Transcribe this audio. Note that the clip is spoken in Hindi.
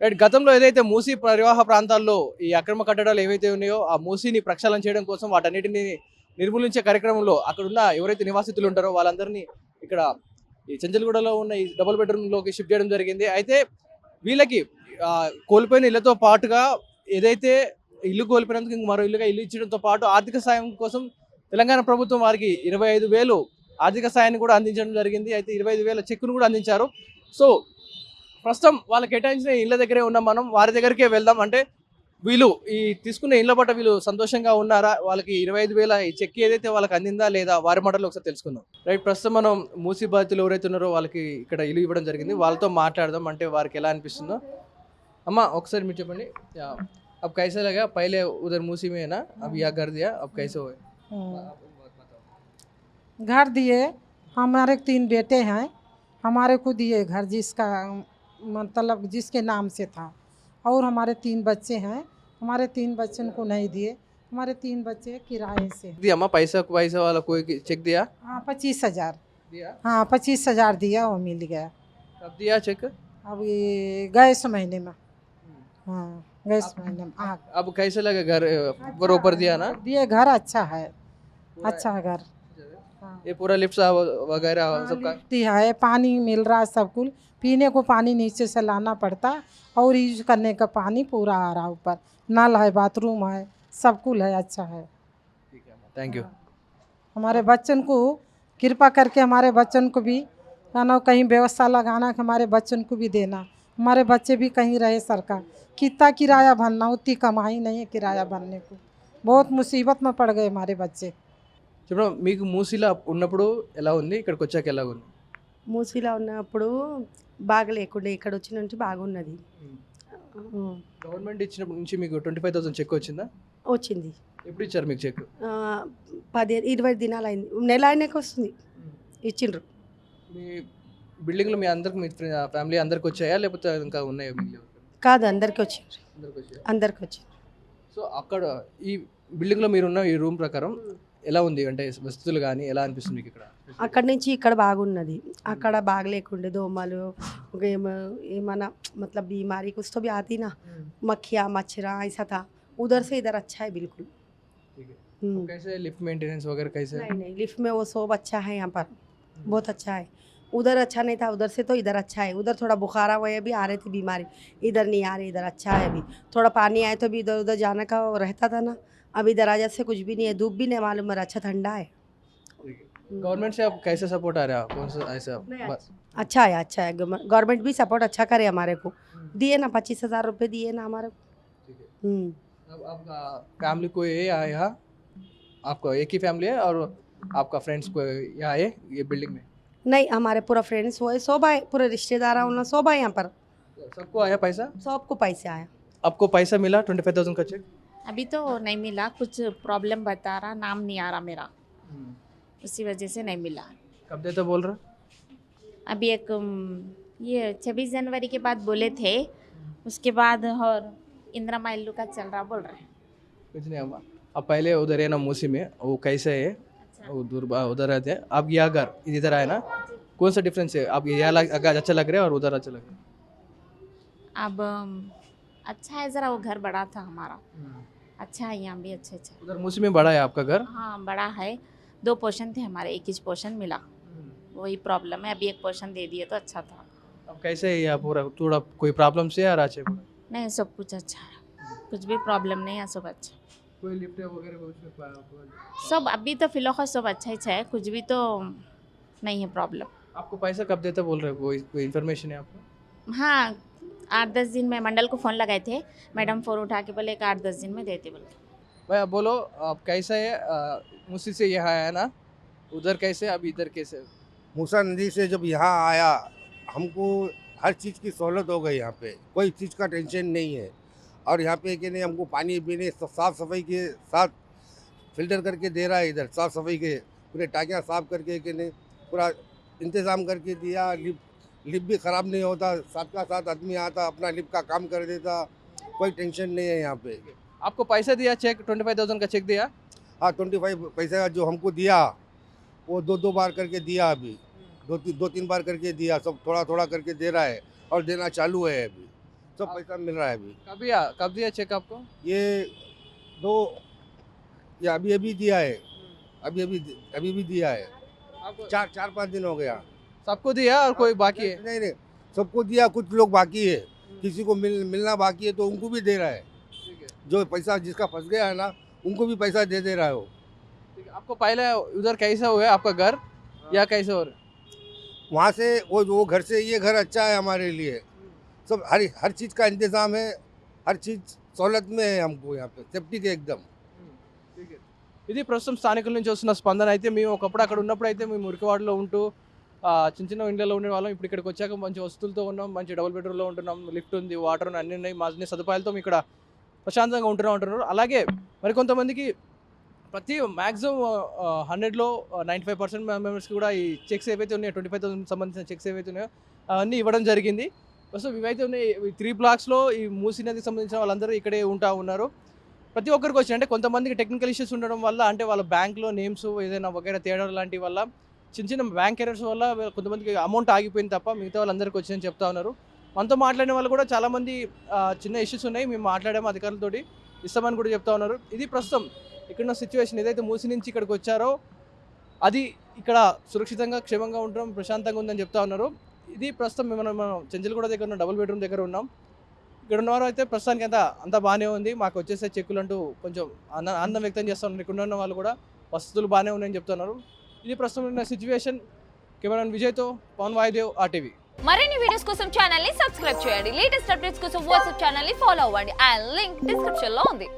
రైట్. గతంలో ఏదైతే మూసీ పరివాహ ప్రాంతాల్లో ఈ అక్రమ కట్టడాలు ఏవైతే ఉన్నాయో, ఆ మూసీని ప్రక్షాళన చేయడం కోసం వాటన్నిటిని నిర్మూలించే కార్యక్రమంలో అక్కడున్న ఎవరైతే నివాసితులు ఉంటారో వాళ్ళందరినీ ఇక్కడ ఈ చెంచల్గూడలో ఉన్న ఈ డబుల్ బెడ్రూమ్‌లోకి షిఫ్ట్ చేయడం జరిగింది. అయితే వీళ్ళకి కోల్పోయిన ఇళ్లతో పాటుగా ఏదైతే ఇల్లు కోల్పోయినందుకు ఇంక మరో ఇల్లు ఇచ్చడంతో పాటు ఆర్థిక సాయం కోసం తెలంగాణ ప్రభుత్వం వారికి 25,000 ఆర్థిక సాయాన్ని కూడా అందించడం జరిగింది. అయితే 25,000 చెక్కును కూడా అందించారు. సో ప్రస్తుతం వాళ్ళకి కేటాయించిన ఇళ్ళ దగ్గరే ఉన్నాం మనం. వారి దగ్గరికే వెళ్దాం. అంటే వీళ్ళు ఈ తీసుకున్న ఇళ్ళ పట్ల వీళ్ళు సంతోషంగా ఉన్నారా? వాళ్ళకి 25,000 ఈ చెక్ ఏదైతే వాళ్ళకి అందిందా లేదా? వారి మాటల్లో ఒకసారి తెలుసుకుందాం. రైట్. ప్రస్తుతం మనం మూసీ బాధితులు ఎవరైతే ఉన్నారో వాళ్ళకి ఇక్కడ ఇల్లు ఇవ్వడం జరిగింది. వాళ్ళతో మాట్లాడదాం. అంటే వారికి ఎలా అనిపిస్తుందో. అమ్మ ఒకసారి మీరు చెప్పండి. अब कैसा लगा? पहले उधर मूसी में है ना, अब यहाँ कर दिया, अब कैसे हुए? घर दिए। हमारे 3 बेटे हैं, हमारे को दिए घर जिसका मतलब जिसके नाम से था, और हमारे 3 बच्चे हैं, हमारे 3 बच्चों को नहीं दिए। हमारे 3 बच्चे किराए से। दिया अम्मा पैसा वाला कोई चेक दिया? हाँ 25,000 दिया। हाँ 25,000 दिया, वो मिल गया। कब दिया चेक? अब ये गैस महीने में। हाँ गैस महीने में अब कैसे लगा घर ऊपर ऊपर दिया ना? दिए। घर अच्छा है, अच्छा है घर। हाँ। ये पूरा लिफ्ट वगैरह सबका है, पानी मिल रहा है सब कुछ। पीने को पानी नीचे से लाना पड़ता, और यूज करने का पानी पूरा आ रहा ऊपर। नल है, बाथरूम है, सब कुछ है, अच्छा है। ठीक है, थैंक यू। हमारे बच्चन को कृपा करके हमारे बच्चन को भी ना कहीं व्यवस्था लगाना, कि हमारे बच्चन को भी देना। हमारे बच्चे भी कहीं रहे। सरकार कितना किराया भरना, उतनी कमाई नहीं है किराया भरने को। बहुत मुसीबत में पड़ गए हमारे बच्चे। చెప్పండి మీకు మూసీలో ఉన్నప్పుడు ఎలా ఉంది? ఇక్కడికి వచ్చాక ఎలా ఉంది? మూసీలో ఉన్నప్పుడు బాగా లేకుండే, ఇక్కడ వచ్చిన నుంచి బాగున్నది. గవర్నమెంట్ ఇచ్చినప్పటి నుంచి మీకు 25,000 చెక్ వచ్చిందా? వచ్చింది. ఎప్పుడు ఇచ్చారు మీకు చెక్? 20 దినాలు అయింది, నెల అయినాక వస్తుంది, ఇచ్చిండ్రు. మీ బిల్డింగ్లో మీ అందరికి, మీ ఫ్యామిలీ అందరికి వచ్చాయా లేకపోతే ఇంకా ఉన్నాయా మిగిలి? కాదు, అందరికి వచ్చిండ్రు, అందరికి వచ్చాయా? అందరికి వచ్చిండ్రు. సో అక్కడ ఈ బిల్డింగ్లో మీరున్న ఈ రూమ్ ప్రకారం ఎలా ఉంది? అంటే వసతులు కానీ ఎలా అనిపిస్తుంది మీకు ఇక్కడ? అక్కడి నుంచి ఇక్కడ బాగున్నది, అక్కడ బాగలేకుండే. దోమలు ఏమన్నా मतलब बीमारी कुछ तो भी आती ना, मक्खियाँ मच्छरा ऐसा था। उधर से इधर अच्छा है बिल्कुल। ठीक है। कैसे लिफ्ट मेंटेनेंस वगैरह कैसे? नहीं लिफ्ट में वो सब अच्छा है, यहाँ पर बहुत अच्छा है। उधर अच्छा नहीं था, उधर से तो इधर अच्छा है। उधर थोड़ा बुखारा हुआ भी आ रही थी बीमारी, इधर नहीं आ रही, इधर अच्छा है। अभी थोड़ा पानी आए तो भी इधर उधर जाने का रहता था ना, अभी दरवाजा से कुछ भी नहीं है, धूप भी नहीं मालूम, मगर अच्छा ठंडा है। गवर्नमेंट से अब कैसे सपोर्ट आ रहा है? कौन सा ऐसा? अच्छा है, अच्छा है। गवर्नमेंट भी सपोर्ट अच्छा करे हमारे को। दिए ना 25,000 रुपये दिए ना हमारे को। अब आपका फैमिली कोई है यहाँ? आपका एक ही फैमिली है और आपका फ्रेंड्स को यहाँ है ये बिल्डिंग में? नहीं, हमारे पूरा फ्रेंड्स हुए, सब आए, पूरे रिश्तेदार उन सब आए यहाँ पर। सबको आया पैसा? सबको पैसे आया। आपको पैसा मिला 25,000 का चेक? अभी तो नहीं मिला, कुछ प्रॉब्लम बता रहा, नाम नहीं आ रहा मेरा, उसी वजह से नहीं मिला। कब देता बोल रहा? अभी एक ये 26 जनवरी के बाद बोले थे, उसके बाद और इंदिरा माइलू का चल रहा बोल रहे हैं। कुछ नहीं हुआ। अब पहले उधर है ना मूसी में, वो कैसे है? वो दूर उधर रहते हैं। अब यह घर इधर आए ना, कौन सा डिफरेंस है? अब यहाँ अच्छा लग रहा है और उधर अच्छा लग रहा है? अब अच्छा है, ज़रा वो घर बड़ा था हमारा, अच्छा है, यहाँ भी अच्छा अच्छा। उधर मूसी में बड़ा है आपका घर? हाँ बड़ा है, 2 पोर्शन थे हमारे, एक ही पोर्शन मिला, वही प्रॉब्लम है। अभी एक पोर्शन दे दिए तो अच्छा था। अब कैसे है यहाँ पूरा? थोड़ा कोई प्रॉब्लम से आ रहा है? नहीं सब कुछ अच्छा है, कुछ भी प्रॉब्लम नहीं है, सब अच्छा। कोई लिफ्ट वगैरह सब अभी तो फिलहाल सब अच्छा ही है, कुछ भी तो नहीं है प्रॉब्लम। आपको पैसा कब देता बोल रहे हो? कोई इन्फॉर्मेशन है आपको? हाँ 8-10 दिन में मंडल को फ़ोन लगाए थे, मैडम फ़ोन उठा के बोले 8-10 दिन में देते बोले। भाई आप बोलो, आप कैसा है? मूसी से यहाँ आया ना, उधर कैसे, अब इधर कैसे? मूसा नदी से जब यहाँ आया, हमको हर चीज़ की सहूलत हो गई। यहाँ पे कोई चीज़ का टेंशन नहीं है। और यहाँ पे कि नहीं, हमको पानी पीने साफ़ सफाई के साथ फिल्टर करके दे रहा है। इधर साफ़ सफाई के पूरे टाँकियाँ साफ़ करके कि नहीं पूरा इंतज़ाम करके दिया। लिफ्ट भी ख़राब नहीं होता, साथ का साथ आदमी आता अपना लिफ्ट का काम कर देता, कोई टेंशन नहीं है यहाँ पे। आपको पैसा दिया चेक? 25,000 का चेक दिया? हाँ 25 पैसा जो हमको दिया वो 2 बार करके दिया। अभी 2-3 बार करके दिया, सब थोड़ा थोड़ा करके दे रहा है और देना चालू है। अभी सब पैसा मिल रहा है अभी। कब दिया चेक आपको? ये दो ये अभी दिया है, अभी भी दिया है। आपको 4-5 दिन हो गया। सबको दिया और कोई बाकी है? नहीं सबको दिया, कुछ लोग बाकी है, किसी को मिलना बाकी है तो उनको भी दे रहा है। ठीक है, जो पैसा जिसका फंस गया है ना उनको भी पैसा दे रहा है वो। ठीक है। आपको पहले उधर कैसा हुआ है आपका घर या कैसे हो रहा है? वहाँ से वो घर से ये घर अच्छा है हमारे लिए। सब हर चीज़ का इंतज़ाम है, हर चीज़ सहूलत में है हमको यहाँ पे, सेफ्टी के एकदम। ठीक है. ఇది ప్రస్తుతం స్థానికుల నుంచి వస్తున్న స్పందన. అయితే మేము ఒకప్పుడు అక్కడ ఉన్నప్పుడు అయితే మేము మురికివాడలో ఉంటూ చిన్న చిన్న ఇండ్లలో ఉండే వాళ్ళం. ఇప్పుడు ఇక్కడికి వచ్చాక మంచి వస్తువులతో ఉన్నాం, మంచి డబుల్ బెడ్రూమ్లో ఉంటున్నాం, లిఫ్ట్ ఉంది, వాటర్ ఉంది, అన్నీ ఉన్నాయి, అన్ని సదుపాయాలతో మేము ఇక్కడ ప్రశాంతంగా ఉంటున్నాం అంటున్నారు. అలాగే మరికొంతమందికి ప్రతి మ్యాక్సిమం 100లో 95% మెంబర్స్కి కూడా ఈ చెక్స్ ఏవైతే ఉన్నాయో 25,000 సంబంధించిన చెక్స్ ఏవైతే ఉన్నాయో అవన్నీ ఇవ్వడం జరిగింది. ప్రస్తుతం ఇవైతే ఉన్నాయి 3 బ్లాక్స్లో ఈ మూసీ నదికి సంబంధించిన వాళ్ళందరూ ఇక్కడే ఉంటా ఉన్నారు. ప్రతి ఒక్కరికి వచ్చి అంటే కొంతమందికి టెక్నికల్ ఇష్యూస్ ఉండడం వల్ల, అంటే వాళ్ళ బ్యాంక్లో నేమ్స్ ఏదైనా వగైరా తేడా లాంటి వల్ల, చిన్న చిన్న బ్యాంక్ ఎర్రర్స్ వల్ల కొంతమందికి అమౌంట్ ఆగిపోయింది తప్ప మిగతా వాళ్ళందరికీ వచ్చిందని చెప్తా ఉన్నారు. మనతో మాట్లాడిన వాళ్ళు కూడా చాలామంది చిన్న ఇష్యూస్ ఉన్నాయి, మేము మాట్లాడాము అధికారులతోటి, ఇస్తామని కూడా చెప్తా ఉన్నారు. ఇది ప్రస్తుతం ఇక్కడున్న సిచ్యువేషన్. ఏదైతే మూసి నుంచి ఇక్కడికి వచ్చారో అది ఇక్కడ సురక్షితంగా క్షేమంగా ఉండడం ప్రశాంతంగా ఉందని చెప్తా ఉన్నారు. ఇది ప్రస్తుతం మనం చెంచల్గూడ దగ్గర ఉన్న డబుల్ బెడ్రూమ్ దగ్గర ఉన్నాం. ఇక్కడ ఉన్నవారు అయితే ప్రస్తుతానికి అంతా బాగానే ఉంది, మాకు వచ్చేసే చెక్కులు అంటూ కొంచెం ఆనందం వ్యక్తం చేస్తూ ఉన్నారు. ఇక్కడ ఉన్న వాళ్ళు కూడా వసతులు బాగానే ఉన్నాయని చెప్తున్నారు. ఇది ప్రస్తుతం ఉన్న సిచ్యువేషన్. కెమెరామెన్ విజయ్తో పవన్ వాయుదేవ్, RTV. మరిన్ని వీడియోస్ కోసం ఛానల్ ని సబ్స్క్రైబ్ చేయండి. లేటెస్ట్ అప్డేట్స్ కోసం వాట్సాప్ ఛానల్ ని ఫాలో అవ్వండి. ఆ లింక్ డిస్క్రిప్షన్ లో ఉంది.